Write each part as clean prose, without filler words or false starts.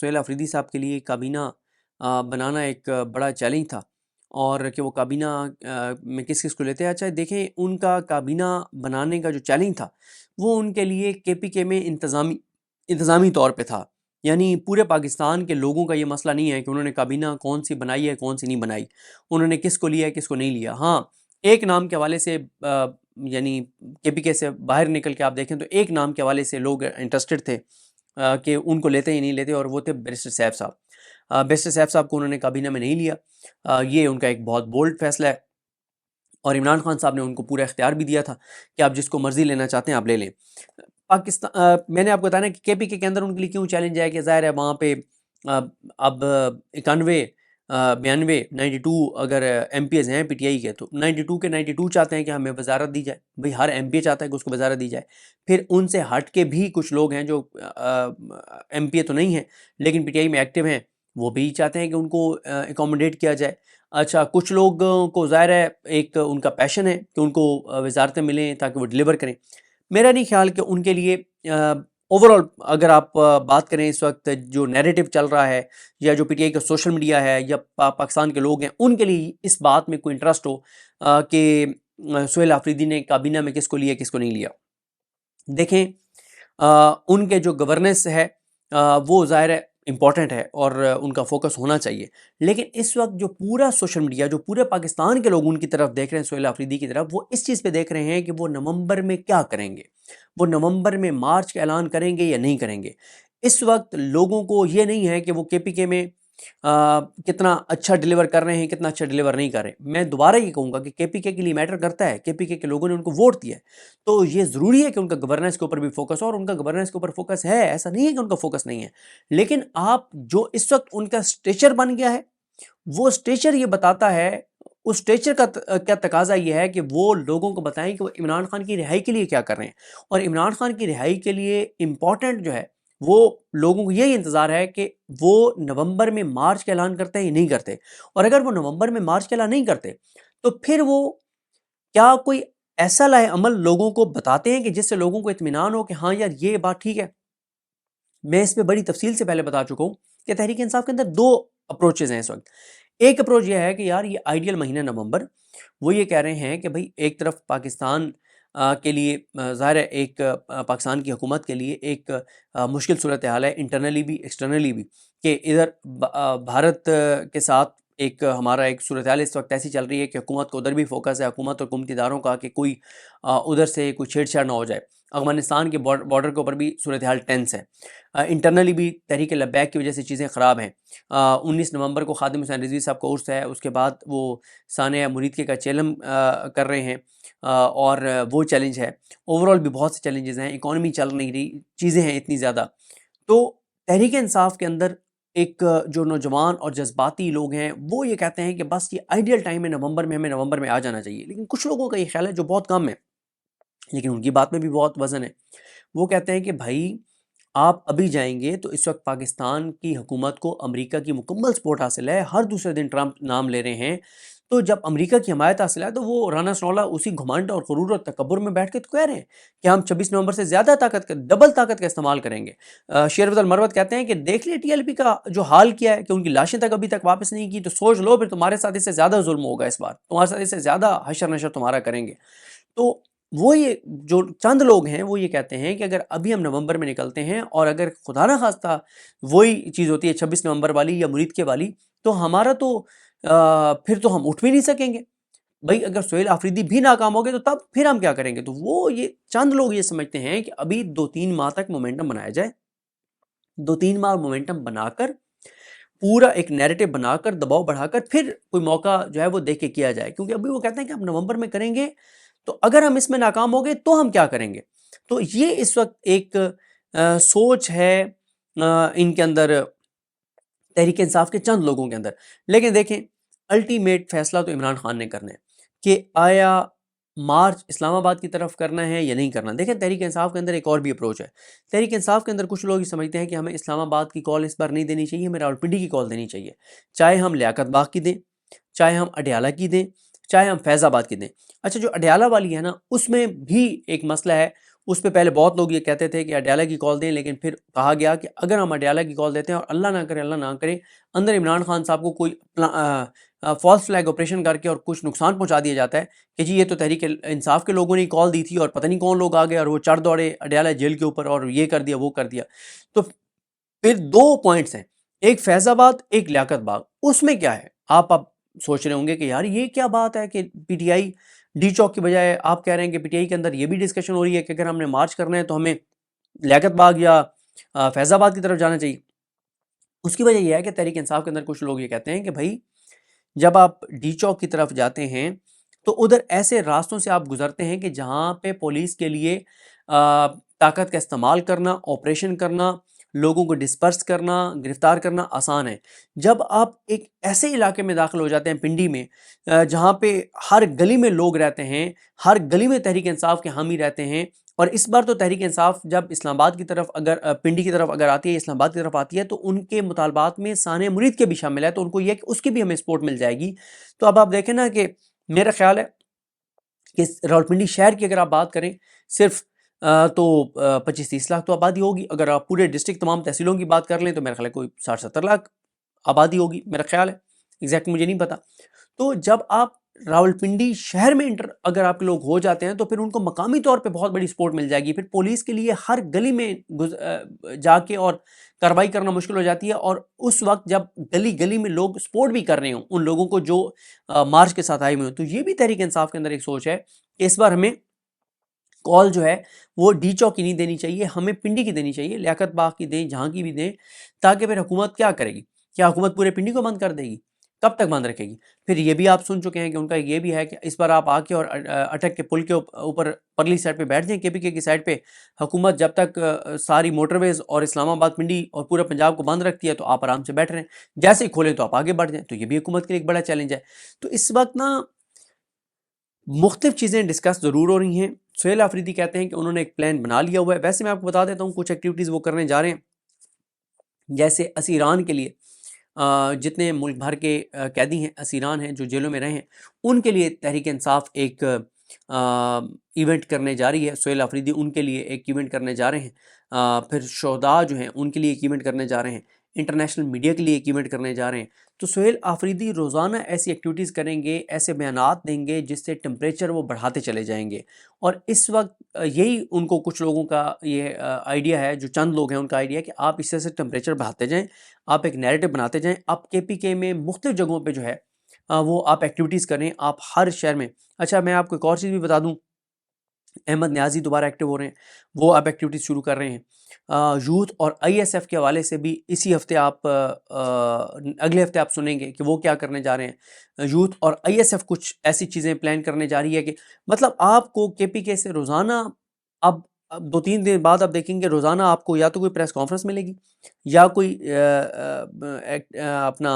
سہیل آفریدی صاحب کے لیے کابینہ بنانا ایک بڑا چیلنج تھا، اور کہ وہ کابینہ میں کس کس کو لیتے ہیں۔ اچھا دیکھیں، ان کا کابینہ بنانے کا جو چیلنج تھا وہ ان کے لیے کے پی کے میں انتظامی طور پہ تھا، یعنی پورے پاکستان کے لوگوں کا یہ مسئلہ نہیں ہے کہ انہوں نے کابینہ کون سی بنائی ہے کون سی نہیں بنائی، انہوں نے کس کو لیا ہے کس کو نہیں لیا۔ ہاں، ایک نام کے حوالے سے یعنی کے پی کے سے باہر نکل کے آپ دیکھیں تو ایک نام کے حوالے سے لوگ انٹرسٹڈ تھے کہ ان کو لیتے ہی نہیں لیتے، اور وہ تھے بیرسٹر سیف صاحب۔ بیرسٹر سیف صاحب کو انہوں نے کابینہ میں نہیں لیا، یہ ان کا ایک بہت بولڈ فیصلہ ہے، اور عمران خان صاحب نے ان کو پورا اختیار بھی دیا تھا کہ آپ جس کو مرضی لینا چاہتے ہیں آپ لے لیں۔ پاکستان میں نے آپ کو بتایا کہ کے پی کے اندر ان کے لیے کیوں چیلنج ہے، کہ ظاہر ہے وہاں پہ اب 91 92 92 اگر ایم پی ایز ہیں پی ٹی آئی کے، تو 92 کے 92 چاہتے ہیں کہ ہمیں وزارت دی جائے، بھئی ہر ایم پی چاہتا ہے کہ اس کو وزارت دی جائے۔ پھر ان سے ہٹ کے بھی کچھ لوگ ہیں جو ایم پی اے تو نہیں ہیں لیکن پی ٹی آئی میں ایکٹیو ہیں، وہ بھی چاہتے ہیں کہ ان کو اکوموڈیٹ کیا جائے۔ اچھا، کچھ لوگوں کو ظاہر ہے ایک ان کا پیشن ہے کہ ان کو وزارتیں ملیں تاکہ وہ ڈلیور کریں۔ میرا نہیں خیال کہ ان کے لیے اوورال اگر آپ بات کریں اس وقت جو نیریٹو چل رہا ہے، یا جو پی ٹی آئی کا سوشل میڈیا ہے، یا پاکستان کے لوگ ہیں، ان کے لیے اس بات میں کوئی انٹرسٹ ہو کہ سہیل آفریدی نے کابینہ میں کس کو لیا کس کو نہیں لیا۔ دیکھیں، ان کے جو گورننس ہے وہ ظاہر ہے امپورٹنٹ ہے اور ان کا فوکس ہونا چاہیے، لیکن اس وقت جو پورا سوشل میڈیا، جو پورے پاکستان کے لوگ ان کی طرف دیکھ رہے ہیں، سہیل آفریدی کی طرف، وہ اس چیز پہ دیکھ رہے ہیں کہ وہ نومبر میں کیا کریں گے، وہ نومبر میں مارچ کا اعلان کریں گے یا نہیں کریں گے۔ اس وقت لوگوں کو یہ نہیں ہے کہ وہ کے پی کے میں کتنا اچھا ڈیلیور کر رہے ہیں کتنا اچھا ڈیلیور نہیں کر رہے۔ میں دوبارہ یہ کہوں گا کہ کے پی کے لیے میٹر کرتا ہے، کے پی کے لوگوں نے ان کو ووٹ دیا ہے، تو یہ ضروری ہے کہ ان کا گورننس کے اوپر بھی فوکس ہو، اور ان کا گورننس کے اوپر فوکس ہے، ایسا نہیں ہے کہ ان کا فوکس نہیں ہے، لیکن آپ جو اس وقت ان کا سٹیچر بن گیا ہے، وہ سٹیچر یہ بتاتا ہے، اس سٹیچر کا کیا تقاضا یہ ہے کہ وہ لوگوں کو بتائیں کہ وہ عمران خان کی رہائی کے لیے کیا کر رہے ہیں، اور عمران خان کی رہائی کے لیے امپورٹنٹ جو ہے وہ لوگوں کو یہی انتظار ہے کہ وہ نومبر میں مارچ کا اعلان کرتے ہیں یا نہیں کرتے، اور اگر وہ نومبر میں مارچ کا اعلان نہیں کرتے تو پھر وہ کیا کوئی ایسا لائے عمل لوگوں کو بتاتے ہیں کہ جس سے لوگوں کو اطمینان ہو کہ ہاں یار یہ بات ٹھیک ہے۔ میں اس پہ بڑی تفصیل سے پہلے بتا چکا ہوں کہ تحریک انصاف کے اندر دو اپروچز ہیں اس وقت۔ ایک اپروچ یہ ہے کہ یار یہ آئیڈیل مہینہ نومبر، وہ یہ کہہ رہے ہیں کہ بھئی ایک طرف پاکستان کے لیے ظاہر ہے ایک پاکستان کی حکومت کے لیے ایک مشکل صورتحال ہے، انٹرنلی بھی ایکسٹرنلی بھی، کہ ادھر بھارت کے ساتھ ایک ہمارا ایک صورتحال اس وقت ایسی چل رہی ہے کہ حکومت کو ادھر بھی فوکس ہے، حکومت اور حکومتی اداروں کا، کہ کوئی ادھر سے کوئی چھیڑ چھاڑ نہ ہو جائے۔ افغانستان کے بارڈر کے اوپر بھی صورتحال ٹینس ہے، انٹرنلی بھی تحریک لبیک کی وجہ سے چیزیں خراب ہیں۔ 19 نومبر کو خادم حسین رضوی صاحب کا عرس ہے، اس کے بعد وہ سانحہ مرید کا چیلم کر رہے ہیں، اور وہ چیلنج ہے۔ اوورال بھی بہت سے چیلنجز ہیں، اکانومی چل نہیں رہی، چیزیں ہیں اتنی زیادہ۔ تو تحریک انصاف کے اندر ایک جو نوجوان اور جذباتی لوگ ہیں وہ یہ کہتے ہیں کہ بس یہ آئیڈیل ٹائم ہے نومبر میں، ہمیں نومبر میں آ جانا چاہیے، لیکن کچھ لوگوں کا یہ خیال ہے جو بہت کم ہے، لیکن ان کی بات میں بھی بہت وزن ہے۔ وہ کہتے ہیں کہ بھائی آپ ابھی جائیں گے تو اس وقت پاکستان کی حکومت کو امریکہ کی مکمل سپورٹ حاصل ہے، ہر دوسرے دن ٹرمپ نام لے رہے ہیں، تو جب امریکہ کی حمایت حاصل ہے تو وہ رانا ثناءاللہ اسی گھمنڈ اور غرور اور تکبر میں بیٹھ کے تو کہہ رہے ہیں کہ ہم 26 نومبر سے زیادہ طاقت کا، ڈبل طاقت کا استعمال کریں گے۔ شیروز المروت کہتے ہیں کہ دیکھ لیں ٹی ایل پی کا جو حال کیا ہے، کہ ان کی لاشیں تک ابھی تک واپس نہیں کی، تو سوچ لو پھر تمہارے ساتھ اس سے زیادہ ظلم ہوگا، اس بار تمہارے ساتھ اس سے زیادہ حشر نشر تمہارا کریں گے۔ تو وہ یہ جو چند لوگ ہیں وہ یہ کہتے ہیں کہ اگر ابھی ہم نومبر میں نکلتے ہیں اور اگر خدا نہ خواستہ وہی چیز ہوتی ہے 26 نومبر والی یا مرید کے والی، تو ہمارا تو پھر تو ہم اٹھ بھی نہیں سکیں گے۔ بھئی اگر سہیل آفریدی بھی ناکام ہو گئے تو تب پھر ہم کیا کریں گے؟ تو وہ یہ چند لوگ یہ سمجھتے ہیں کہ ابھی 2-3 ماہ تک مومنٹم بنایا جائے، 2-3 ماہ مومنٹم بنا کر پورا ایک نیریٹو بنا کر دباؤ بڑھا کر پھر کوئی موقع جو ہے وہ دیکھ کے کیا جائے، کیونکہ ابھی وہ کہتے ہیں کہ ہم نومبر میں کریں گے، تو اگر ہم اس میں ناکام ہو گئے تو ہم کیا کریں گے؟ تو یہ اس وقت ایک سوچ ہے ان کے اندر، تحریک انصاف کے چند لوگوں کے اندر۔ لیکن دیکھیں الٹیمیٹ فیصلہ تو عمران خان نے کرنا ہے کہ آیا مارچ اسلام آباد کی طرف کرنا ہے یا نہیں کرنا۔ دیکھیں تحریک انصاف کے اندر ایک اور بھی اپروچ ہے۔ تحریک انصاف کے اندر کچھ لوگ یہ سمجھتے ہیں کہ ہمیں اسلام آباد کی کال اس بار نہیں دینی چاہیے، ہمیں راولپنڈی کی کال دینی چاہیے، چاہے ہم لیاقت باغ کی دیں، چاہے ہم اڈیالہ کی دیں، چاہے ہم فیض آباد کی دیں۔ اچھا جو اڈیالہ والی ہے نا، اس میں بھی ایک مسئلہ ہے، اس پہ پہلے بہت لوگ یہ کہتے تھے کہ اڈیالہ کی کال دیں، لیکن پھر کہا گیا کہ اگر ہم اڈیالہ کی کال دیتے ہیں اور اللہ نہ کرے اندر عمران خان صاحب کو کوئی فالس فلیگ آپریشن کر کے اور کچھ نقصان پہنچا دیا جاتا ہے کہ جی یہ تو تحریک انصاف کے لوگوں نے کال دی تھی اور پتہ نہیں کون لوگ آ گئے اور وہ چڑھ دوڑے اڈیالہ جیل کے اوپر اور یہ کر دیا وہ کر دیا، تو پھر دو پوائنٹس ہیں، ایک فیض آباد ایک لیاقت باغ، اس میں کیا ہے؟ آپ اب سوچ رہے ہوں گے کہ یار یہ کیا بات ہے کہ پی ٹی آئی ڈی چوک کی بجائے آپ کہہ رہے ہیں کہ پی ٹی آئی کے اندر یہ بھی ڈسکشن ہو رہی ہے کہ اگر ہم نے مارچ کرنا ہے تو ہمیں لیاقت باغ یا فیض آباد کی طرف جانا چاہیے۔ اس کی وجہ یہ ہے کہ تحریک انصاف کے اندر کچھ لوگ یہ کہتے ہیں کہ بھائی جب آپ ڈی چوک کی طرف جاتے ہیں تو ادھر ایسے راستوں سے آپ گزرتے ہیں کہ جہاں پہ پولیس کے لیے طاقت کا استعمال کرنا، آپریشن کرنا، لوگوں کو ڈسپرس کرنا، گرفتار کرنا آسان ہے۔ جب آپ ایک ایسے علاقے میں داخل ہو جاتے ہیں پنڈی میں جہاں پہ ہر گلی میں لوگ رہتے ہیں، ہر گلی میں تحریک انصاف کے حامی رہتے ہیں، اور اس بار تو تحریک انصاف جب اسلام آباد کی طرف اگر پنڈی کی طرف اگر آتی ہے، اسلام آباد کی طرف آتی ہے تو ان کے مطالبات میں ثانیہ مرید کے بھی شامل ہے، تو ان کو یہ کہ اس کی بھی ہمیں سپورٹ مل جائے گی۔ تو اب آپ دیکھیں نا کہ میرا خیال ہے کہ راولپنڈی شہر کی اگر آپ بات کریں صرف تو 25-30 لاکھ تو آبادی ہوگی، اگر آپ پورے ڈسٹرکٹ تمام تحصیلوں کی بات کر لیں تو میرا خیال ہے کوئی 60-70 لاکھ آبادی ہوگی، میرا خیال ہے، ایگزیکٹ مجھے نہیں پتا۔ تو جب آپ راولپنڈی شہر میں اگر آپ کے لوگ ہو جاتے ہیں تو پھر ان کو مقامی طور پہ بہت بڑی سپورٹ مل جائے گی، پھر پولیس کے لیے ہر گلی میں جا کے اور کارروائی کرنا مشکل ہو جاتی ہے، اور اس وقت جب گلی گلی میں لوگ سپورٹ بھی کر رہے ہوں ان لوگوں کو جو مارچ کے ساتھ آئے ہوئے ہوں، تو یہ بھی تحریک انصاف کے اندر ایک سوچ ہے کہ اس بار ہمیں کال جو ہے وہ ڈی چوک کی نہیں دینی چاہیے، ہمیں پنڈی کی دینی چاہیے، لیاقت باغ کی دیں، جہاں کی بھی دیں، تاکہ پھر حکومت کیا کرے گی؟ کیا حکومت پورے پنڈی کو بند کر دے گی؟ کب تک بند رکھے گی؟ پھر یہ بھی آپ سن چکے ہیں کہ ان کا یہ بھی ہے کہ اس بار آپ آ کے اور اٹک کے پل کے اوپر پرلی سائڈ پہ بیٹھ جائیں، کے پی کے کی سائڈ پہ حکومت جب تک ساری موٹر ویز اور اسلام آباد پنڈی اور پورا پنجاب کو بند رکھتی ہے تو آپ آرام سے بیٹھ رہے ہیں، جیسے ہی کھولیں تو آپ آگے بڑھ جائیں، تو یہ بھی حکومت کے لیے ایک بڑا چیلنج ہے۔ تو اس وقت نا مختلف چیزیں ڈسکس ضرور ہو رہی ہیں۔ سہیل آفریدی کہتے ہیں کہ انہوں نے ایک پلان بنا لیا ہوا ہے، ویسے میں آپ کو بتا دیتا ہوں کچھ ایکٹیویٹیز وہ کرنے جا رہے ہیں، جیسے اسیران کے لیے جتنے ملک بھر کے قیدی ہیں، اسیران ہیں جو جیلوں میں رہے ہیں، ان کے لیے تحریک انصاف ایک ایونٹ کرنے جا رہی ہے۔ سہیل آفریدی ان کے لیے ایک ایونٹ کرنے جا رہے ہیں، پھر شہداء جو ہیں ان کے لیے ایک ایونٹ کرنے جا رہے ہیں، انٹرنیشنل میڈیا کے لیے ایک ایونٹ کرنے جا رہے ہیں۔ تو سہیل آفریدی روزانہ ایسی ایکٹیویٹیز کریں گے، ایسے بیانات دیں گے جس سے ٹمپریچر وہ بڑھاتے چلے جائیں گے، اور اس وقت یہی ان کو کچھ لوگوں کا یہ آئیڈیا ہے، جو چند لوگ ہیں ان کا آئیڈیا ہے کہ آپ اس سے ٹمپریچر بڑھاتے جائیں، آپ ایک نیریٹو بناتے جائیں، آپ کے پی کے میں مختلف جگہوں پہ جو ہے وہ آپ ایکٹیویٹیز کریں، آپ ہر شہر میں۔ اچھا میں آپ کو ایک اور چیز بھی بتا دوں، احمد نیازی دوبارہ ایکٹیو ہو رہے ہیں، وہ اب ایکٹیویٹیز شروع کر رہے ہیں۔ یوتھ اور آئی ایس ایف کے حوالے سے بھی اسی ہفتے آپ اگلے ہفتے آپ سنیں گے کہ وہ کیا کرنے جا رہے ہیں۔ یوتھ اور آئی ایس ایف کچھ ایسی چیزیں پلان کرنے جا رہی ہے کہ مطلب آپ کو کے پی کے سے روزانہ اب 2-3 دن بعد آپ دیکھیں گے روزانہ آپ کو یا تو کوئی پریس کانفرنس ملے گی، یا کوئی اپنا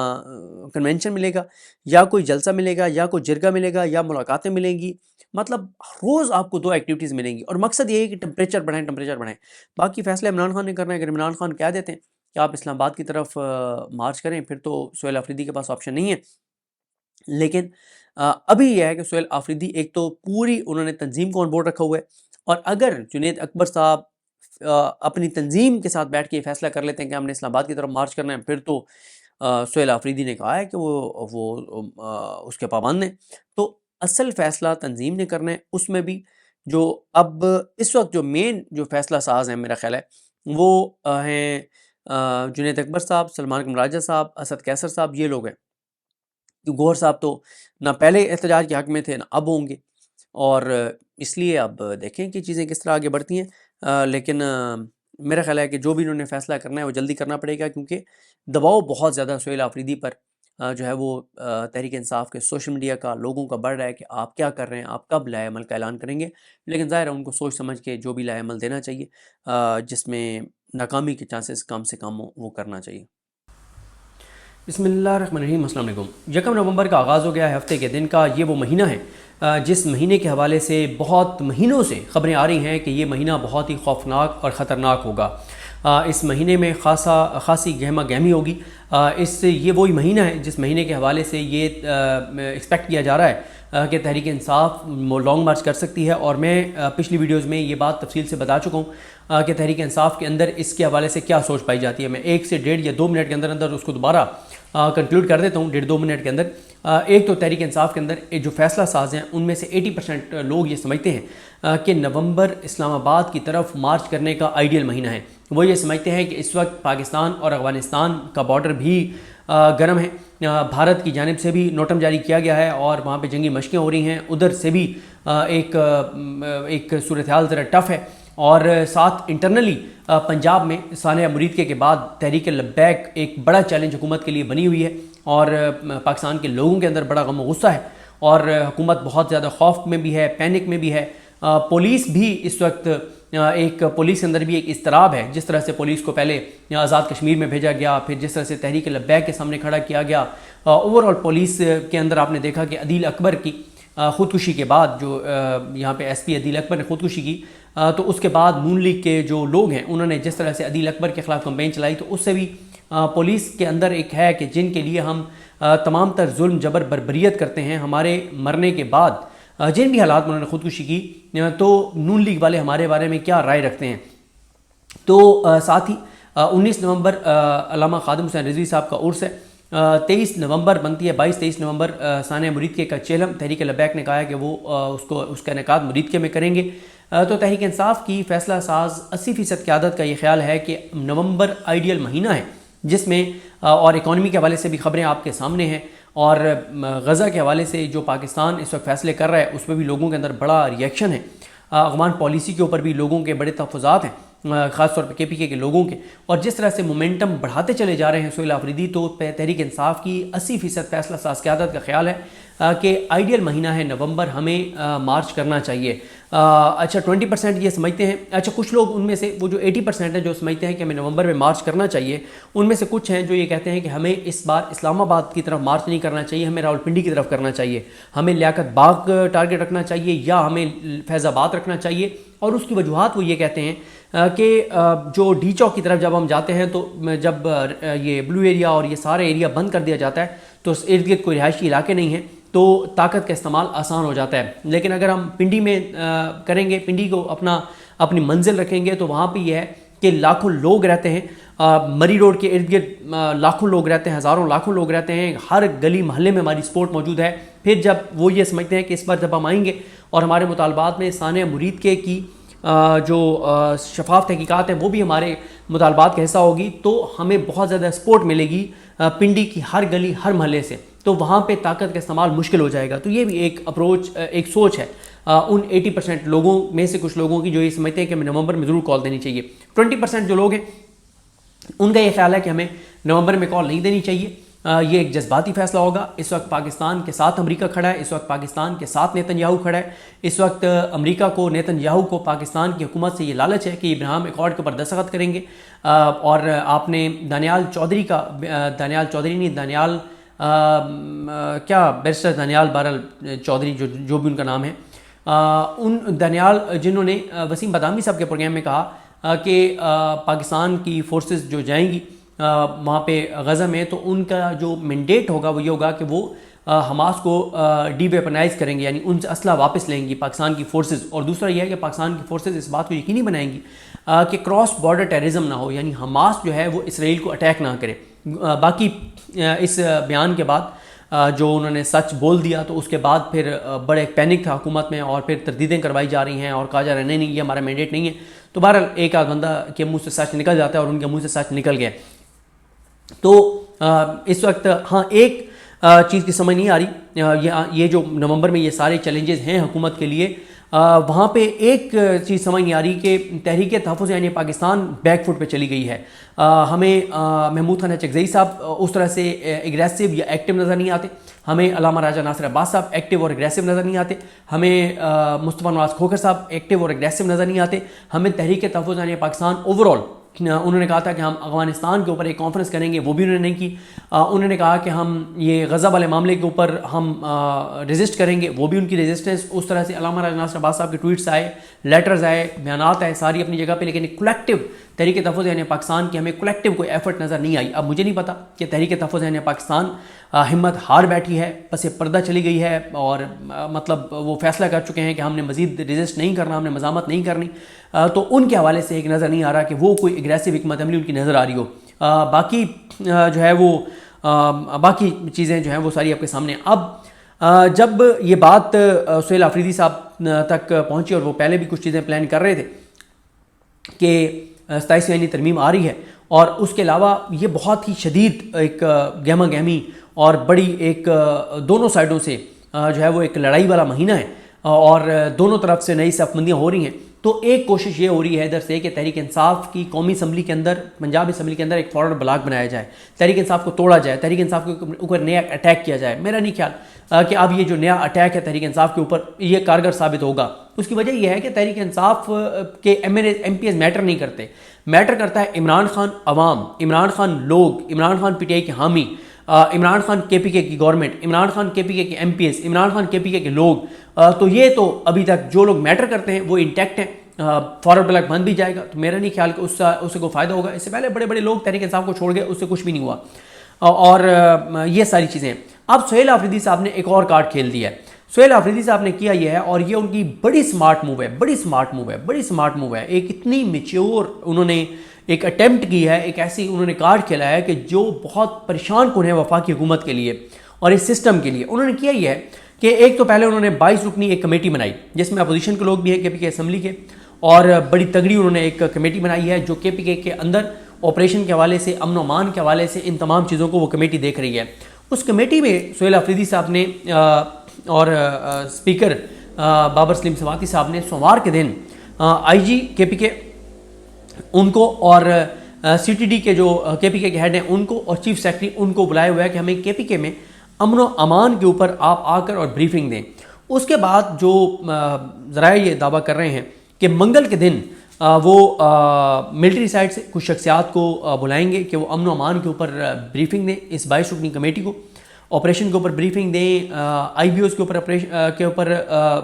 کنونشن ملے گا، یا کوئی جلسہ ملے گا، یا کوئی جرگہ ملے گا، یا ملاقاتیں ملیں گی، مطلب روز آپ کو 2 ایکٹیویٹیز ملیں گی، اور مقصد یہ ہے کہ ٹمپریچر بڑھائیں۔ باقی فیصلہ عمران خان نے کرنا ہے، اگر عمران خان کہہ دیتے ہیں کہ آپ اسلام آباد کی طرف مارچ کریں، پھر تو سہیل آفریدی کے پاس آپشن نہیں ہے۔ لیکن ابھی یہ ہے کہ سہیل آفریدی ایک تو پوری انہوں نے تنظیم کو آن بورڈ رکھا ہوا ہے، اور اگر جنید اکبر صاحب اپنی تنظیم کے ساتھ بیٹھ کے یہ فیصلہ کر لیتے ہیں کہ ہم نے اسلام آباد کی طرف مارچ کرنا ہے، پھر تو سہیل آفریدی نے کہا ہے کہ وہ اس کے پابند ہیں۔ تو اصل فیصلہ تنظیم نے کرنا ہے، اس میں بھی جو اب اس وقت جو مین جو فیصلہ ساز ہیں میرا خیال ہے وہ ہیں جنید اکبر صاحب، سلمان قمر راجہ صاحب، اسد کیسر صاحب، یہ لوگ ہیں۔ گوہر صاحب تو نہ پہلے احتجاج کے حق میں تھے نہ اب ہوں گے، اور اس لیے اب دیکھیں کہ چیزیں کس طرح آگے بڑھتی ہیں، لیکن میرا خیال ہے کہ جو بھی انہوں نے فیصلہ کرنا ہے وہ جلدی کرنا پڑے گا، کیونکہ دباؤ بہت زیادہ سہیل آفریدی پر جو ہے وہ تحریک انصاف کے سوشل میڈیا کا لوگوں کا بڑھ رہا ہے کہ آپ کیا کر رہے ہیں، آپ کب لائے عمل کا اعلان کریں گے، لیکن ظاہر ہے ان کو سوچ سمجھ کے جو بھی لائے عمل دینا چاہیے، جس میں ناکامی کے چانسز کم سے کم وہ کرنا چاہیے۔ بسم اللہ الرحمن الرحیم، السلام علیکم۔ 1 نومبر کا آغاز ہو گیا ہے ہفتے کے دن کا، یہ وہ مہینہ ہے جس مہینے کے حوالے سے بہت مہینوں سے خبریں آ رہی ہیں کہ یہ مہینہ بہت ہی خوفناک اور خطرناک ہوگا۔ اس مہینے میں خاصی گہما گہمی ہوگی. یہ وہی مہینہ ہے جس مہینے کے حوالے سے یہ ایکسپیکٹ کیا جا رہا ہے کہ تحریک انصاف لانگ مارچ کر سکتی ہے. اور میں پچھلی ویڈیوز میں یہ بات تفصیل سے بتا چکا ہوں کہ تحریک انصاف کے اندر اس کے حوالے سے کیا سوچ پائی جاتی ہے. میں 1 سے 1.5 یا 2 منٹ کے اندر اس کو دوبارہ کنکلوڈ کر دیتا ہوں 1.5-2 منٹ کے اندر. ایک تو تحریک انصاف کے اندر جو فیصلہ ساز ہیں ان میں سے 80% لوگ یہ سمجھتے ہیں کہ نومبر اسلام آباد کی طرف مارچ کرنے کا آئیڈیل مہینہ ہے. وہ یہ سمجھتے ہیں کہ اس وقت پاکستان اور افغانستان کا بارڈر بھی گرم ہے. بھارت کی جانب سے بھی نوٹم جاری کیا گیا ہے اور وہاں پہ جنگی مشقیں ہو رہی ہیں. ادھر سے بھی ایک صورتحال ذرا ٹف ہے. اور ساتھ انٹرنلی پنجاب میں سانحہ مرید کے بعد تحریک لبیک ایک بڑا چیلنج حکومت کے لیے بنی ہوئی ہے اور پاکستان کے لوگوں کے اندر بڑا غم و غصہ ہے اور حکومت بہت زیادہ خوف میں بھی ہے, پینک میں بھی ہے. پولیس بھی اس وقت پولیس کے اندر بھی ایک اضطراب ہے. جس طرح سے پولیس کو پہلے آزاد کشمیر میں بھیجا گیا, پھر جس طرح سے تحریک لبیک کے سامنے کھڑا کیا گیا, اوور آل پولیس کے اندر آپ نے دیکھا کہ عدیل اکبر کی خودکشی کے بعد جو یہاں پہ ایس پی عدیل اکبر نے خودکشی کی, تو اس کے بعد نون لیگ کے جو لوگ ہیں انہوں نے جس طرح سے عدیل اکبر کے خلاف کمپین چلائی, تو اس سے بھی پولیس کے اندر ایک ہے کہ جن کے لیے ہم تمام تر ظلم جبر بربریت کرتے ہیں, ہمارے مرنے کے بعد جن بھی حالات میں انہوں نے خودکشی کی, تو نون لیگ والے ہمارے بارے میں کیا رائے رکھتے ہیں. تو ساتھ ہی 19 نومبر علامہ خادم حسین رضوی صاحب کا عرس ہے. 23 نومبر بنتی ہے 22-23 نومبر سانحہ مرید کے کا چیلم. تحریک لبیک نے کہا ہے کہ وہ اس کا انعقاد مرید کے میں کریں گے. تو تحریک انصاف کی فیصلہ ساز 80% قیادت کا یہ خیال ہے کہ نومبر آئیڈیل مہینہ ہے جس میں اور اکانومی کے حوالے سے بھی خبریں آپ کے سامنے ہیں اور غزہ کے حوالے سے جو پاکستان اس وقت فیصلے کر رہا ہے اس میں بھی لوگوں کے اندر بڑا ریئیکشن ہے. افغان پالیسی کے اوپر بھی لوگوں کے بڑے تحفظات ہیں, خاص طور پہ KPK کے لوگوں کے, اور جس طرح سے مومنٹم بڑھاتے چلے جا رہے ہیں سہیل آفریدی, تو تحریک انصاف کی 80% فیصلہ ساز قیادت کا خیال ہے کہ آئیڈیل مہینہ ہے نومبر, ہمیں مارچ کرنا چاہیے. اچھا 20% یہ سمجھتے ہیں. اچھا کچھ لوگ ان میں سے وہ جو 80% ہیں جو سمجھتے ہیں کہ ہمیں نومبر میں مارچ کرنا چاہیے, ان میں سے کچھ ہیں جو یہ کہتے ہیں کہ ہمیں اس بار اسلام آباد کی طرف مارچ نہیں کرنا چاہیے, ہمیں راولپنڈی کی طرف کرنا چاہیے, ہمیں لیاقت باغ ٹارگٹ رکھنا چاہیے یا ہمیں فیض آباد رکھنا چاہیے. اور اس کی وجوہات وہ یہ کہتے ہیں کہ جو ڈی چوک کی طرف جب ہم جاتے ہیں تو جب یہ بلو ایریا اور یہ سارے ایریا بند کر دیا جاتا ہے تو اس ارد گرد کوئی رہائشی علاقے نہیں ہیں, تو طاقت کا استعمال آسان ہو جاتا ہے. لیکن اگر ہم پنڈی میں کریں گے, پنڈی کو اپنی منزل رکھیں گے, تو وہاں پہ یہ ہے کہ لاکھوں لوگ رہتے ہیں. مری روڈ کے ارد گرد لاکھوں لوگ رہتے ہیں, ہزاروں لاکھوں لوگ رہتے ہیں, ہر گلی محلے میں ہماری سپورٹ موجود ہے. پھر جب وہ یہ سمجھتے ہیں کہ اس بار جب ہم آئیں گے اور ہمارے مطالبات میں سانحہ مرید کے کی جو شفاف تحقیقات ہیں وہ بھی ہمارے مطالبات کا حصہ ہوگی, تو ہمیں بہت زیادہ سپورٹ ملے گی پنڈی کی ہر گلی ہر محلے سے, تو وہاں پہ طاقت کا استعمال مشکل ہو جائے گا. تو یہ بھی ایک اپروچ ایک سوچ ہے ان 80% لوگوں میں سے کچھ لوگوں کی جو یہ سمجھتے ہیں کہ ہمیں نومبر میں ضرور کال دینی چاہیے. 20% جو لوگ ہیں ان کا یہ خیال ہے کہ ہمیں نومبر میں کال نہیں دینی چاہیے. یہ ایک جذباتی فیصلہ ہوگا. اس وقت پاکستان کے ساتھ امریکہ کھڑا ہے, اس وقت پاکستان کے ساتھ نیتن یاہو کھڑا ہے. اس وقت امریکہ کو نیتن یاہو کو پاکستان کی حکومت سے یہ لالچ ہے کہ ابراہیم ایکارڈ کے اوپر دستخط کریں گے. اور آپ نے دانیال چودھری بیرسٹر دانیال بہرحال چودھری جو بھی ان کا نام ہے, ان دانیال جنہوں نے وسیم بادامی صاحب کے پروگرام میں کہا کہ پاکستان کی فورسز جو جائیں گی وہاں پہ غزہ میں, تو ان کا جو مینڈیٹ ہوگا وہ یہ ہوگا کہ وہ حماس کو ڈی ویپنائز کریں گے, یعنی ان سے اسلحہ واپس لیں گی پاکستان کی فورسز. اور دوسرا یہ ہے کہ پاکستان کی فورسز اس بات کو یقینی بنائیں گی کہ کراس بارڈر ٹیررزم نہ ہو, یعنی حماس جو ہے وہ اسرائیل کو اٹیک نہ کرے. باقی اس بیان کے بعد جو انہوں نے سچ بول دیا, تو اس کے بعد پھر بڑا ایک پینک تھا حکومت میں اور پھر تردیدیں کروائی جا رہی ہیں اور کہا جا رہا ہے نہیں یہ ہمارا مینڈیٹ نہیں ہے. تو بہرحال ایک آدھ بندہ کے منہ سے سچ نکل جاتا ہے اور ان کے منہ سے سچ نکل گیا. تو اس وقت ہاں ایک چیز کی سمجھ نہیں آ رہی, یہ جو نومبر میں یہ سارے چیلنجز ہیں حکومت کے لیے, وہاں پہ ایک چیز سمجھ نہیں آ رہی کہ تحریک تحفظ یعنی پاکستان بیک فٹ پہ چلی گئی ہے. ہمیں محمود خان چکزئی صاحب اس طرح سے ایگریسو یا ایکٹیو نظر نہیں آتے, ہمیں علامہ راجہ ناصر عباس صاحب ایکٹیو اور ایگریسو نظر نہیں آتے, ہمیں مصطفیٰ نواز کھوکھر صاحب ایکٹیو اور ایگریسو نظر نہیں آتے, ہمیں تحریک تحفظ یعنی پاکستان اوور آل انہوں نے کہا تھا کہ ہم افغانستان کے اوپر ایک کانفرنس کریں گے, وہ بھی انہوں نے نہیں کی. انہوں نے کہا کہ ہم یہ غزہ والے معاملے کے اوپر ہم ریزسٹ کریں گے, وہ بھی ان کی ریزسٹنس اس طرح سے علامہ راجہ ناصر عباس صاحب کے ٹویٹس آئے, لیٹرز آئے, بیانات آئے, ساری اپنی جگہ پہ, لیکن ایک کلیکٹیو تحریک تحفظ یعنی پاکستان کی ہمیں کلیکٹیو کوئی ایفرٹ نظر نہیں آئی. اب مجھے نہیں پتا کہ تحریک تحفظ یعنی پاکستان ہمت ہار بیٹھی ہے, پس پردہ چلی گئی ہے, اور مطلب وہ فیصلہ کر چکے ہیں کہ ہم نے مزید ریزسٹ نہیں کرنا, ہم نے مزاحمت نہیں کرنی. تو ان کے حوالے سے ایک نظر نہیں آ رہا کہ وہ کوئی اگریسو حکمت عملی ان کی نظر آ رہی ہو. باقی جو ہے وہ باقی چیزیں جو ہیں وہ ساری آپ کے سامنے. اب جب یہ بات سہیل آفریدی صاحب تک پہنچی, اور وہ پہلے بھی کچھ چیزیں پلان کر رہے تھے کہ 27ویں آئینی ترمیم آ رہی ہے, اور اس کے علاوہ یہ بہت ہی شدید ایک گہما گہمی اور بڑی ایک دونوں سائڈوں سے جو ہے وہ ایک لڑائی والا مہینہ ہے, اور دونوں طرف سے نئی صف بندیاں ہو رہی ہیں. تو ایک کوشش یہ ہو رہی ہے ادھر سے کہ تحریک انصاف کی قومی اسمبلی کے اندر, پنجاب اسمبلی کے اندر ایک فارورڈ بلاک بنایا جائے, تحریک انصاف کو توڑا جائے, تحریک انصاف کے اوپر نیا اٹیک کیا جائے. میرا نہیں خیال کہ اب یہ جو نیا اٹیک ہے تحریک انصاف کے اوپر یہ کارگر ثابت ہوگا. اس کی وجہ یہ ہے کہ تحریک انصاف کے ایم پی ایز میٹر نہیں کرتے, میٹر کرتا ہے عمران خان عوام, عمران خان لوگ, Imran Khan P T I کے حامی, عمران خان کے پی کے کی government, Imran Khan K P K کے M P S, Imran Khan K P K کے لوگ. تو یہ تو ابھی تک جو لوگ میٹر کرتے ہیں وہ انٹیکٹ ہیں. فارورڈ بلاک بند بھی جائے گا تو میرا نہیں خیال کہ اس سے کوئی فائدہ ہوگا. اس سے پہلے بڑے بڑے لوگ تحریک انصاف کو چھوڑ گئے, اس سے کچھ بھی نہیں ہوا. اور یہ ساری چیزیں. اب سہیل آفریدی صاحب نے ایک اور کارڈ کھیل دیا ہے. سہیل آفریدی صاحب نے کیا یہ ہے, اور یہ ان کی بڑی سمارٹ موو ہے, بڑی سمارٹ موو ہے. ایک اتنی میچیور انہوں نے ایک اٹیمپٹ کی ہے, ایک ایسی انہوں نے کارڈ کھیلا ہے کہ جو بہت پریشان کن ہے وفاقی حکومت کے لیے اور اس سسٹم کے لیے. انہوں نے کیا یہ ہے کہ ایک تو پہلے انہوں نے 22 رکنی ایک کمیٹی بنائی جس میں اپوزیشن کے لوگ بھی ہیں کے پی کے اسمبلی کے, اور بڑی تگڑی انہوں نے ایک کمیٹی بنائی ہے جو کے پی کے اندر آپریشن کے حوالے سے, امن و امان کے حوالے سے, ان تمام چیزوں کو وہ کمیٹی دیکھ رہی ہے. اس کمیٹی میں سہیل آفریدی صاحب نے اور اسپیکر بابر سلیم سواتی صاحب نے سوموار کے دن آئی جی کے پی کے ان کو, اور سی ٹی ڈی کے جو کے پی کے ہیڈ ہیں ان کو, اور چیف سیکرٹری ان کو بلایا ہوا ہے کہ ہمیں کے پی کے میں امن و امان کے اوپر آپ آ کر اور بریفنگ دیں. اس کے بعد جو ذرائع یہ دعویٰ کر رہے ہیں کہ منگل کے دن وہ ملٹری سائڈ سے کچھ شخصیات کو بلائیں گے کہ وہ امن و امان کے اوپر بریفنگ دیں, اس 22 رکنی کمیٹی کو آپریشن کے اوپر بریفنگ دیں, آئی بی اوز کے اوپر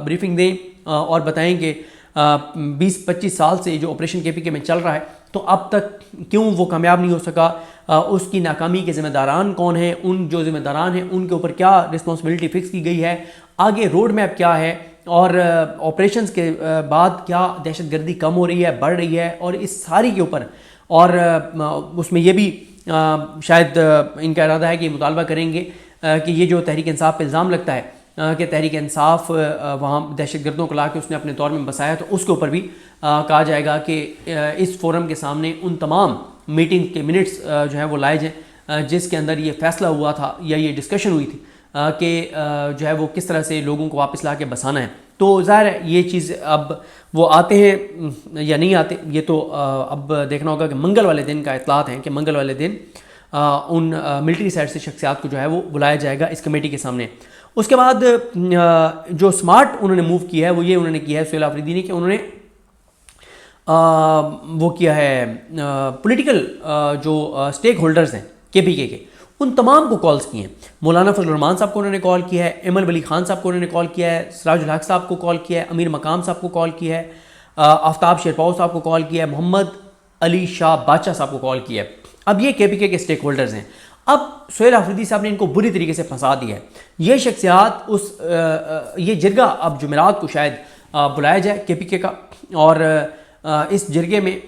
بریفنگ دیں, اور بتائیں کہ 20-25 سال سے جو آپریشن کے پی کے میں چل رہا ہے تو اب تک کیوں وہ کامیاب نہیں ہو سکا, اس کی ناکامی کے ذمہ داران کون ہیں, ان جو ذمہ داران ہیں ان کے اوپر کیا رسپانسبلٹی فکس کی گئی ہے, آگے روڈ میپ کیا ہے, اور آپریشنز کے بعد کیا دہشت گردی کم ہو رہی ہے, بڑھ رہی ہے, اور اس ساری کے اوپر. اور اس میں یہ بھی شاید ان کا ارادہ ہے کہ یہ مطالبہ کریں گے کہ یہ جو تحریک انصاف پہ الزام لگتا ہے کہ تحریک انصاف وہاں دہشت گردوں کو لا کے اس نے اپنے دور میں بسایا, تو اس کے اوپر بھی کہا جائے گا کہ اس فورم کے سامنے ان تمام میٹنگ کے منٹس جو ہیں وہ لائے جائیں جس کے اندر یہ فیصلہ ہوا تھا یا یہ ڈسکشن ہوئی تھی کہ جو ہے وہ کس طرح سے لوگوں کو واپس لا کے بسانا ہے. تو ظاہر ہے یہ چیز اب وہ آتے ہیں یا نہیں آتے, یہ تو اب دیکھنا ہوگا کہ منگل والے دن کا اطلاعات ہیں کہ منگل والے دن ان ملٹری سائڈ سے شخصیات کو جو ہے وہ بلایا جائے گا اس کمیٹی کے سامنے. اس کے بعد جو سمارٹ انہوں نے موو کیا ہے وہ یہ انہوں نے کیا ہے سہیل آفریدی نے کہ انہوں نے وہ کیا ہے پولیٹیکل جو اسٹیک ہولڈرز ہیں کے پی کے ان تمام کو کالز کی ہیں. مولانا فضل الرحمان صاحب کو انہوں نے کال کیا ہے, ایمن ولی خان صاحب کو انہوں نے کال کیا ہے, سراج الحق صاحب کو کال کیا ہے, امیر مقام صاحب کو کال کیا ہے, آفتاب شیرپاؤ صاحب کو کال کیا ہے, محمد علی شاہ بادشاہ صاحب کو کال کیا ہے. اب یہ کے پی کے اسٹیک ہولڈرز ہیں. اب سہیل آفریدی صاحب نے ان کو بری طریقے سے پھنسا دیا ہے. یہ شخصیات یہ جرگہ اب جمعرات کو شاید بلایا جائے کے پی کے کا, اور اس جرگے میں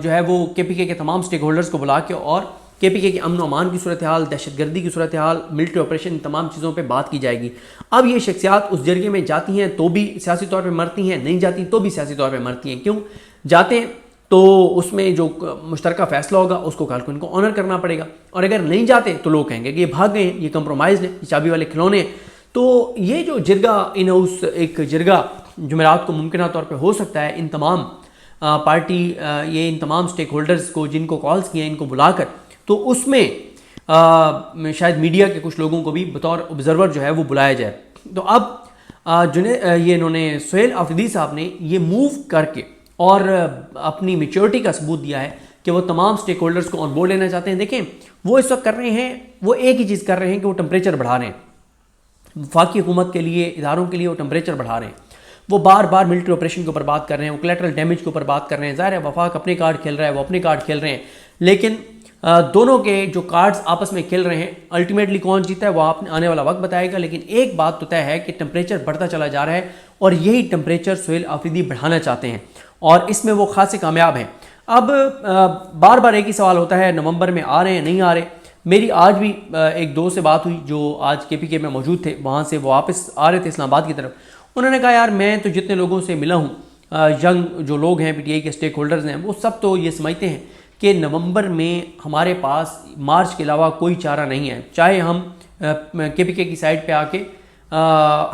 جو ہے وہ کے پی کے تمام اسٹیک ہولڈرز کو بلا کے اور کے پی کے امن و امان کی صورتحال, دہشت گردی کی صورتحال, ملٹری آپریشن, تمام چیزوں پہ بات کی جائے گی. اب یہ شخصیات اس جرگے میں جاتی ہیں تو بھی سیاسی طور پہ مرتی ہیں, نہیں جاتی تو بھی سیاسی طور پہ مرتی ہیں. کیوں جاتے ہیں تو اس میں جو مشترکہ فیصلہ ہوگا اس کو کل کو ان کو آنر کرنا پڑے گا, اور اگر نہیں جاتے تو لوگ کہیں گے کہ یہ بھاگ گئے ہیں, یہ کمپرومائز ہیں, یہ چابی والے کھلونے ہیں. تو یہ جو جرگہ ان ہاؤس ایک جرگہ جمعرات کو ممکنہ طور پہ ہو سکتا ہے ان تمام پارٹی یہ ان تمام اسٹیک ہولڈرز کو جن کو کالز کیے ہیں ان کو بلا کر, تو اس میں شاید میڈیا کے کچھ لوگوں کو بھی بطور آبزرور جو ہے وہ بلایا جائے. تو اب یہ انہوں نے سہیل آفریدی صاحب نے یہ موو کر کے اور اپنی میچورٹی کا ثبوت دیا ہے کہ وہ تمام اسٹیک ہولڈرز کو آن بورڈ لینا چاہتے ہیں. دیکھیں وہ اس وقت کر رہے ہیں, وہ ایک ہی چیز کر رہے ہیں کہ وہ ٹمپریچر بڑھا رہے ہیں, وفاقی حکومت کے لیے, اداروں کے لیے وہ ٹمپریچر بڑھا رہے ہیں. وہ بار بار ملٹری آپریشن کے اوپر بات کر رہے ہیں, وہ کولیٹرل ڈیمیج کے اوپر بات کر رہے ہیں. ظاہر ہے وفاق اپنے کارڈ کھیل رہا ہے, وہ اپنے کارڈ کھیل رہے ہیں, لیکن دونوں کے جو کارڈز آپس میں کھیل رہے ہیں, الٹیمیٹلی کون جیتا ہے وہ آپ نے آنے والا وقت بتائے گا. لیکن ایک بات تو طے ہے کہ ٹمپریچر بڑھتا چلا جا رہا ہے, اور یہی ٹمپریچر سہیل آفریدی بڑھانا چاہتے ہیں, اور اس میں وہ خاصے کامیاب ہیں. اب بار بار ایک ہی سوال ہوتا ہے, نومبر میں آ رہے ہیں نہیں آ رہے. میری آج بھی ایک دوست سے بات ہوئی جو آج کے پی کے میں موجود تھے, وہاں سے وہ واپس آ رہے تھے اسلام آباد کی طرف. انہوں نے کہا یار میں تو جتنے لوگوں سے ملا ہوں, ینگ جو لوگ ہیں پی ٹی آئی کے اسٹیک ہولڈرز ہیں, وہ سب تو یہ سمجھتے ہیں کہ نومبر میں ہمارے پاس مارچ کے علاوہ کوئی چارہ نہیں ہے. چاہے ہم کے پی کے کی سائڈ پہ آ کے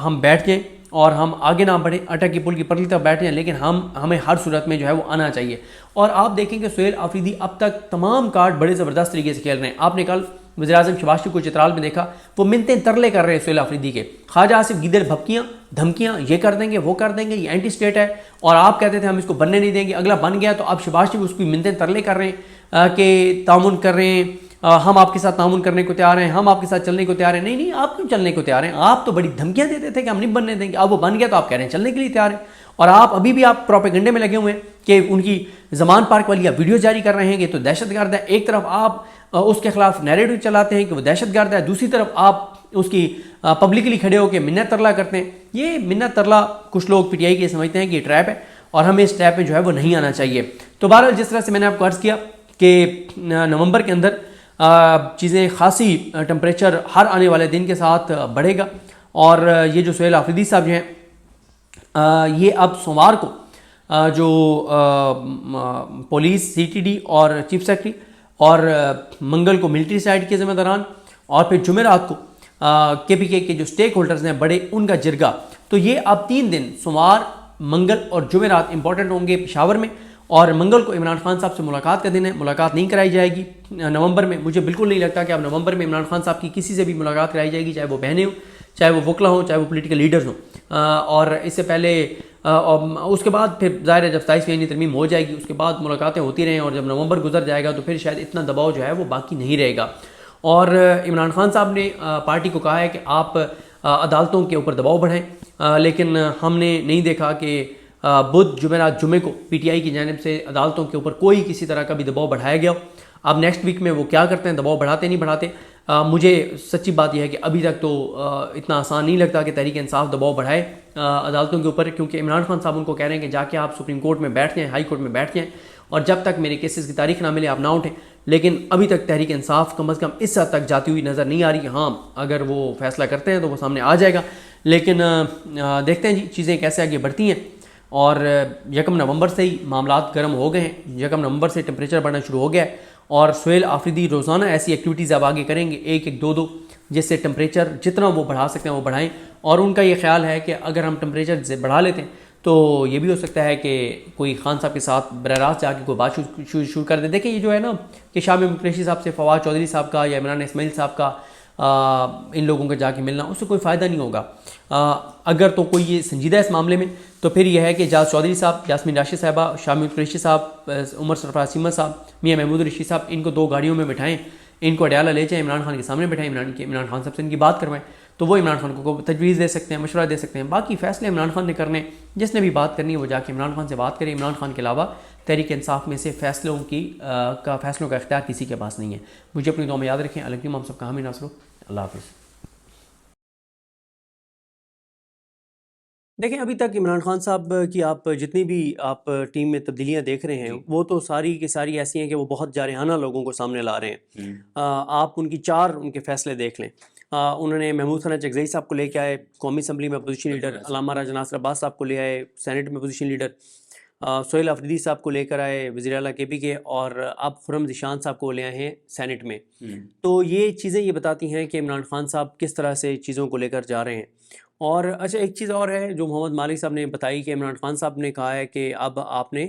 ہم بیٹھ جائیں اور ہم آگے نہ بڑھیں, اٹک کی پل کی پرلی طرف بیٹھ جائیں, لیکن ہمیں ہر صورت میں جو ہے وہ آنا چاہیے. اور آپ دیکھیں کہ سہیل آفریدی اب تک تمام کارڈ بڑے زبردست طریقے سے کھیل رہے ہیں. آپ نے کل وزیر اعظم شہباز شریف کو چترال میں دیکھا, وہ منتیں ترلے کر رہے ہیں سہیل آفریدی کے. خواجہ آصف گیدڑ بھپکیاں دھمکیاں, یہ کر دیں گے وہ کر دیں گے, یہ اینٹی اسٹیٹ ہے, اور آپ کہتے تھے ہم اس کو بننے نہیں دیں گے. اگلا بن گیا تو اب شہباز شریف اس کی منتیں ترلے کر رہے ہیں کہ تعاون کر رہے ہیں, ہم آپ کے ساتھ تعاون کرنے کو تیار ہیں, ہم آپ کے ساتھ چلنے کو تیار ہیں. نہیں نہیں, آپ کیوں چلنے کو تیار ہیں؟ آپ تو بڑی دھمکیاں دیتے تھے کہ ہم نہیں بننے دیں گے. اب وہ بن گیا تو آپ کہہ رہے ہیں چلنے کے لیے تیار ہیں, اور آپ ابھی بھی آپ پروپیگنڈے میں لگے ہوئے ہیں کہ ان کی زمان پارک والی آپ ویڈیو جاری کر رہے ہیں کہ تو دہشت گرد ہے. ایک طرف آپ اس کے خلاف نیریٹو چلاتے ہیں کہ وہ دہشت گرد ہے, دوسری طرف آپ اس کی پبلکلی کھڑے ہو کے منت ترلا کرتے ہیں. یہ منت ترلا کچھ لوگ پی ٹی آئی کے سمجھتے ہیں کہ یہ ٹریپ ہے, اور ہمیں اس ٹریپ میں جو ہے وہ نہیں آنا چاہیے. تو بہرحال جس طرح سے میں نے آپ کو عرض کیا کہ نومبر کے اندر چیزیں خاصی ٹمپریچر ہر آنے والے دن کے ساتھ بڑھے گا. اور یہ جو سہیل آفریدی صاحب جو ہیں یہ اب سوموار کو جو پولیس سی ٹی ڈی اور چیف سیکرٹری, اور منگل کو ملٹری سائڈ کے ذمہ داران, اور پھر جمعرات کو کے پی کے جو سٹیک ہولڈرز ہیں بڑے, ان کا جرگہ. تو یہ اب 3 دن سوموار, منگل اور جمعرات امپورٹنٹ ہوں گے پشاور میں. اور منگل کو عمران خان صاحب سے ملاقات کا دن ہے, ملاقات نہیں کرائی جائے گی نومبر میں. مجھے بالکل نہیں لگتا کہ اب نومبر میں عمران خان صاحب کی کسی سے بھی ملاقات کرائی جائے گی, چاہے وہ بہنیں ہوں, چاہے وہ وکلا ہوں, چاہے وہ پولیٹیکل لیڈرز ہوں. اور اس سے پہلے اس کے بعد پھر ظاہر ہے جب 27ویں آئینی ترمیم ہو جائے گی اس کے بعد ملاقاتیں ہوتی رہیں, اور جب نومبر گزر جائے گا تو پھر شاید اتنا دباؤ جو ہے وہ باقی نہیں رہے گا. اور عمران خان صاحب نے پارٹی کو کہا ہے کہ آپ عدالتوں کے اوپر دباؤ بڑھائیں, لیکن ہم نے نہیں دیکھا کہ بدھ جمعرات جمعے کو پی ٹی آئی کی جانب سے عدالتوں کے اوپر کوئی کسی طرح کا بھی دباؤ بڑھایا گیا ہو. اب نیکسٹ ویک میں وہ کیا کرتے ہیں, دباؤ بڑھاتے نہیں بڑھاتے. مجھے سچی بات یہ ہے کہ ابھی تک تو اتنا آسان نہیں لگتا کہ تحریک انصاف دباؤ بڑھائے عدالتوں کے اوپر, کیونکہ عمران خان صاحب ان کو کہہ رہے ہیں کہ جا کے آپ سپریم کورٹ میں بیٹھ جائیں, ہائی کورٹ میں بیٹھ جائیں, اور جب تک میرے کیسز کی تاریخ نہ ملے آپ نہ اٹھیں. لیکن ابھی تک تحریک انصاف کم از کم اس حد تک جاتی ہوئی نظر نہیں آ رہی. ہاں اگر وہ فیصلہ کرتے ہیں تو وہ سامنے آ جائے گا, لیکن دیکھتے ہیں جی چیزیں کیسے آگے بڑھتی ہیں. اور 1 نومبر سے ہی معاملات گرم ہو گئے ہیں, 1 نومبر سے ٹمپریچر بڑھنا شروع ہو گیا ہے, اور سہیل آفریدی روزانہ ایسی ایکٹیویٹیز اب آگے کریں گے 1-1 2-2, جس سے ٹمپریچر جتنا وہ بڑھا سکتے ہیں وہ بڑھائیں. اور ان کا یہ خیال ہے کہ اگر ہم ٹمپریچر سے بڑھا لیتے ہیں تو یہ بھی ہو سکتا ہے کہ کوئی خان صاحب کے ساتھ براہ راست جا کے کوئی بات شروع کر دے. دیکھیں یہ جو ہے نا کہ شامی قریشی صاحب سے فواد چودھری صاحب کا یا عمران اسماعیل صاحب کا ان لوگوں کا جا کے ملنا, اس سے کوئی فائدہ نہیں ہوگا. اگر تو کوئی یہ سنجیدہ ہے اس معاملے میں تو پھر یہ ہے کہ جاز چودھری صاحب, یاسمین راشد صاحبہ, شامی قریشی صاحب, عمر سرفراز سیمہ صاحب, میاں محمود رشید صاحب, ان کو 2 گاڑیوں میں بٹھائیں, ان کو اڈیالہ لے جائیں, عمران خان کے سامنے بٹھائیں, عمران خان صاحب سے ان کی بات کروائیں, تو وہ عمران خان کو تجویز دے سکتے ہیں, مشورہ دے سکتے ہیں. باقی فیصلے عمران خان نے کرنے, جس نے بھی بات کرنی ہے وہ جا کے عمران خان سے بات کرے. عمران خان کے علاوہ تحریک انصاف میں سے فیصلوں کا اختیار کسی کے پاس نہیں ہے. مجھے اپنی دعا میں یاد رکھیں. الکریم ہم سب کا حامی ناصر. اللہ حافظ. دیکھیں ابھی تک عمران خان صاحب کی آپ جتنی بھی آپ ٹیم میں تبدیلیاں دیکھ رہے ہیں وہ تو ساری کی ساری ایسی ہیں کہ وہ بہت جارحانہ لوگوں کو سامنے لا رہے ہیں. آپ ان کی 4 ان کے فیصلے دیکھ لیں. انہوں نے محمود ثنا چکزئی صاحب کو لے کے آئے قومی اسمبلی میں اپوزیشن لیڈر, علامہ راجہ ناصر عباس صاحب کو لے آئے سینٹ میں اپوزیشن لیڈر, سہیل آفریدی صاحب کو لے کر آئے وزیر اعلیٰ کے پی کے, اور اب خرم ذیشان صاحب کو لے آئے ہیں سینٹ میں. تو یہ چیزیں یہ بتاتی ہیں کہ عمران خان صاحب کس طرح سے چیزوں کو لے کر جا رہے ہیں. اور اچھا ایک چیز اور ہے جو محمد مالک صاحب نے بتائی کہ عمران خان صاحب نے کہا ہے کہ اب آپ نے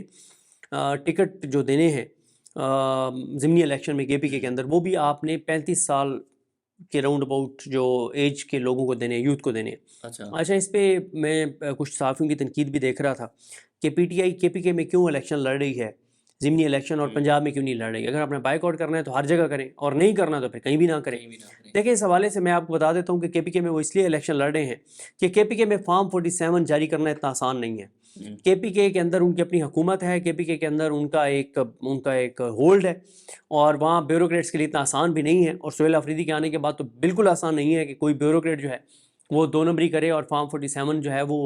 ٹکٹ جو دینے ہیں ضمنی الیکشن میں کے پی کے اندر, وہ بھی آپ نے 35 سال کے راؤنڈ اباؤٹ جو ایج کے لوگوں کو دینے, یوتھ کو دینے. اچھا اس پہ میں کچھ صحافیوں کی تنقید بھی دیکھ رہا تھا کہ پی ٹی آئی کے پی کے میں کیوں الیکشن لڑ رہی ہے, ضمنی الیکشن اور پنجاب میں کیوں نہیں لڑ رہی؟ اگر آپ نے بائیک آؤٹ کرنا ہے تو ہر جگہ کریں اور نہیں کرنا تو پھر کہیں بھی نہ کریں. دیکھیں اس حوالے سے میں آپ کو بتا دیتا ہوں کہ کے پی کے میں وہ اس لیے الیکشن لڑ رہے ہیں کہ کے پی کے میں فارم 47 جاری کرنا اتنا آسان نہیں ہے. کے پی کے اندر ان کی اپنی حکومت ہے, کے پی کے اندر ان کا ایک ہولڈ ہے, اور وہاں بیوروکریٹس کے لیے اتنا آسان بھی نہیں ہے. اور سہیل آفریدی کے آنے کے بعد تو بالکل آسان نہیں ہے کہ کوئی بیوروکریٹ جو ہے وہ 2 نمبری کرے اور فارم 47 جو ہے وہ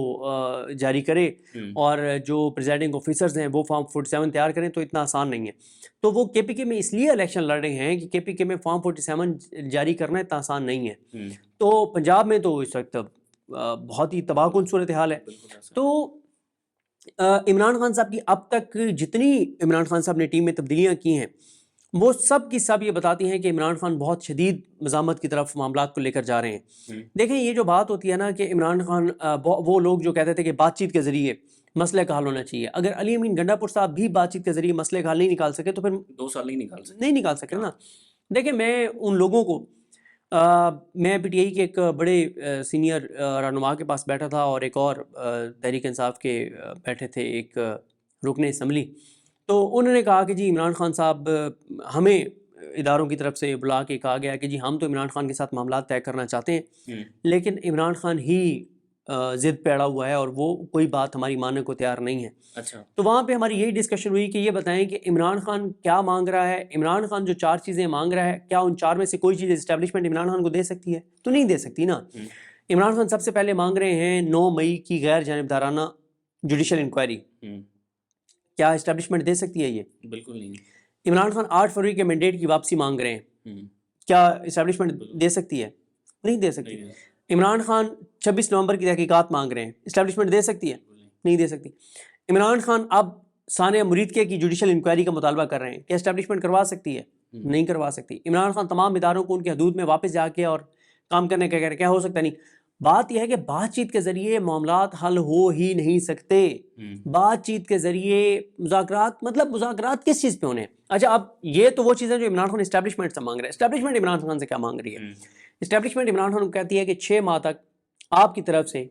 جاری کرے, اور جو پریزائڈنگ آفیسرز ہیں وہ فارم 47 تیار کریں, تو اتنا آسان نہیں ہے. تو وہ کے پی کے میں اس لیے الیکشن لڑ رہے ہیں کہ کے پی کے میں فارم 47 جاری کرنا اتنا آسان نہیں ہے. تو پنجاب میں تو اس وقت بہت ہی تباہ کن صورتحال ہے. تو عمران خان صاحب کی اب تک جتنی عمران خان صاحب نے ٹیم میں تبدیلیاں کی ہیں وہ سب کی سب یہ بتاتی ہیں کہ عمران خان بہت شدید مزاحمت کی طرف معاملات کو لے کر جا رہے ہیں. دیکھیں یہ جو بات ہوتی ہے نا کہ عمران خان وہ لوگ جو کہتے تھے کہ بات چیت کے ذریعے مسئلے کا حل ہونا چاہیے, اگر علی امین گنڈا پور صاحب بھی بات چیت کے ذریعے مسئلے کا حل نہیں نکال سکے تو پھر 2 سال نہیں نکال سکے نا. دیکھیں میں ان لوگوں کو میں پی ٹی آئی کے ایک بڑے سینئر رہنما کے پاس بیٹھا تھا اور ایک اور تحریک انصاف کے بیٹھے تھے, ایک رکن اسمبلی. تو انہوں نے کہا کہ جی عمران خان صاحب, ہمیں اداروں کی طرف سے بلا کے کہا گیا کہ جی ہم تو عمران خان کے ساتھ معاملات طے کرنا چاہتے ہیں, لیکن عمران خان ہی ضد پہ اڑا ہوا ہے اور وہ کوئی بات ہماری ماننے کو تیار نہیں ہے. اچھا. تو وہاں پہ ہماری یہی ڈسکشن ہوئی کہ یہ بتائیں کہ عمران خان کیا مانگ رہا ہے. عمران خان جو 4 چیزیں مانگ رہا ہے, کیا ان 4 میں سے کوئی چیز اسٹیبلشمنٹ عمران خان کو دے سکتی ہے؟ تو نہیں دے سکتی نا. عمران خان سب سے پہلے مانگ رہے ہیں 9 مئی کی غیر جانبدارانہ جوڈیشل انکوائری. کیا اسٹیبلشمنٹ دے سکتی ہے یہ؟ بالکل نہیں. عمران خان 8 فروری کے مینڈیٹ کی واپسی مانگ رہے ہیں, کیا اسٹیبلشمنٹ دے سکتی ہے؟ نہیں دے سکتی. عمران خان 26 نومبر کی تحقیقات مانگ رہے ہیں, اسٹیبلشمنٹ دے سکتی ہے؟ نہیں دے سکتی. عمران خان اب ثانیہ مریدکے کی جوڈیشل انکوائری کا مطالبہ کر رہے ہیں, کیا اسٹیبلشمنٹ کروا سکتی ہے؟ نہیں کروا سکتی. عمران خان تمام اداروں کو ان کے حدود میں واپس جا کے اور کام کرنے کا کہہ رہے ہیں, کیا ہو سکتا نہیں. بات یہ ہے کہ بات چیت کے ذریعے معاملات حل ہو ہی نہیں سکتے. بات چیت کے ذریعے مذاکرات, مطلب مذاکرات کس چیز پہ ہونے ہیں؟ اچھا اب یہ تو وہ چیزیں جو عمران خان اسٹیبلشمنٹ سے مانگ رہے ہیں. اسٹیبلشمنٹ عمران خان سے کیا مانگ رہی ہے؟ اسٹیبلشمنٹ عمران خان کو کہتی ہے کہ 6 ماہ تک آپ کی طرف سے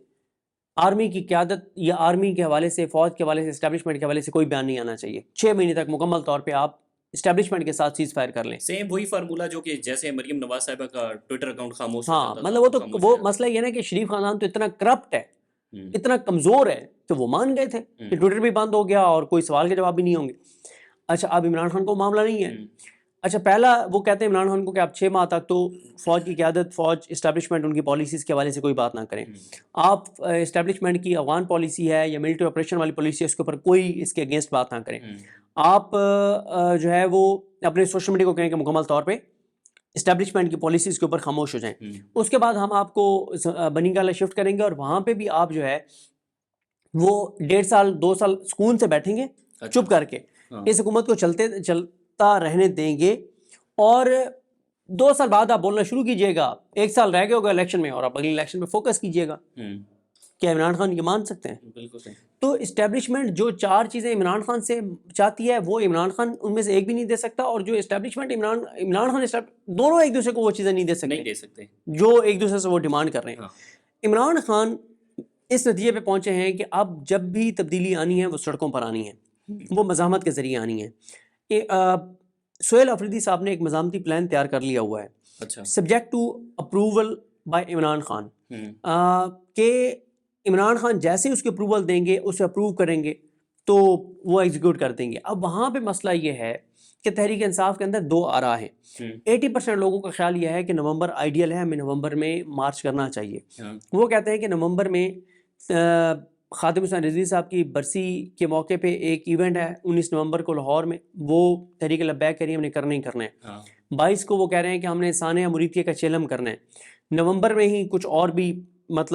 آرمی کی قیادت یا آرمی کے حوالے سے, فوج کے حوالے سے, اسٹیبلشمنٹ کے حوالے سے کوئی بیان نہیں آنا چاہیے. 6 مہینے تک مکمل طور پہ آپ اسٹیبلشمنٹ کے ساتھ سیز فائر کر لیں. سیم وہی فارمولا جو کہ جیسے مریم نواز صاحبہ کا ٹویٹر اکاؤنٹ خاموش ہو ہاں, جاتا تھا. مطلب وہ مسئلہ یہ ہے نا کہ شریف خاندان تو اتنا کرپٹ ہے, اتنا کمزور ہے کہ وہ مان گئے تھے کہ ٹویٹر بھی بند ہو گیا اور کوئی سوال کے جواب بھی نہیں ہوں گے. اچھا اب عمران خان کو معاملہ نہیں ہے. اچھا پہلا وہ کہتے ہیں عمران خان کو کہ آپ 6 ماہ تک تو فوج کی قیادت, فوج اسٹیبلشمنٹ ان کی پالیسیز کے حوالے سے کوئی بات نہ کریں. آپ اسٹیبلشمنٹ کی افغان پالیسی ہے یا ملٹری آپریشن والی پالیسی ہے اس کے اوپر کوئی اس کے اگینسٹ بات نہ کریں. آپ جو ہے وہ اپنے سوشل میڈیا کو کہیں کہ مکمل طور پہ اسٹیبلشمنٹ کی پالیسیز کے اوپر خاموش ہو جائیں. اس کے بعد ہم آپ کو بنی گالہ شفٹ کریں گے اور وہاں پہ بھی آپ جو ہے وہ 1.5 سال 2 سال سکون سے بیٹھیں گے چپ کر کے, اس حکومت کو چلتا رہنے دیں گے, اور 2 سال بعد آپ بولنا شروع کیجئے گا. 1 سال رہ گیا ہوگا الیکشن میں اور آپ اگلی الیکشن میں فوکس کیجئے گا. کیا عمران خان یہ مان سکتے ہیں؟ بالکل صحیح. تو اسٹیبلشمنٹ جو 4 چیزیں عمران خان سے چاہتی ہے وہ عمران خان ان میں سے ایک بھی نہیں دے سکتا, اور جو اسٹیبلشمنٹ عمران خان دونوں ایک دوسرے کو وہ چیزیں نہیں دے سکتے جو ایک دوسرے سے وہ ڈیمانڈ کر رہے ہیں. عمران خان اس نتیجے پہ پہنچے ہیں کہ اب جب بھی تبدیلی آنی ہے وہ سڑکوں پر آنی ہے, وہ مزاحمت کے ذریعے آنی ہے. سہیل آفریدی صاحب نے ایک مزاحمتی پلان تیار کر لیا ہوا ہے, subject to approval by Imran Khan, کہ عمران خان جیسے اس کے اپروول دیں گے, اسے اپروو کریں گے تو وہ ایگزیکیوٹ کر دیں گے. اب وہاں پہ مسئلہ یہ ہے کہ تحریک انصاف کے اندر 2 آراء ہیں. 80% لوگوں کا خیال یہ ہے کہ نومبر آئیڈیل ہے, ہمیں نومبر میں مارچ کرنا چاہیے. وہ کہتے ہیں کہ نومبر میں خادم حسین رضوی صاحب کی برسی کے موقع پہ ایک ایونٹ ہے 19 نومبر کو لاہور میں, وہ تحریک لبیک کہہ رہی ہے ہم نے کرنا ہی کرنا ہے. 22 کو وہ کہہ رہے ہیں کہ ہم نے ثانیہ مریدکے کا چیلم کرنا ہے. نومبر میں ہی کچھ اور بھی مطلب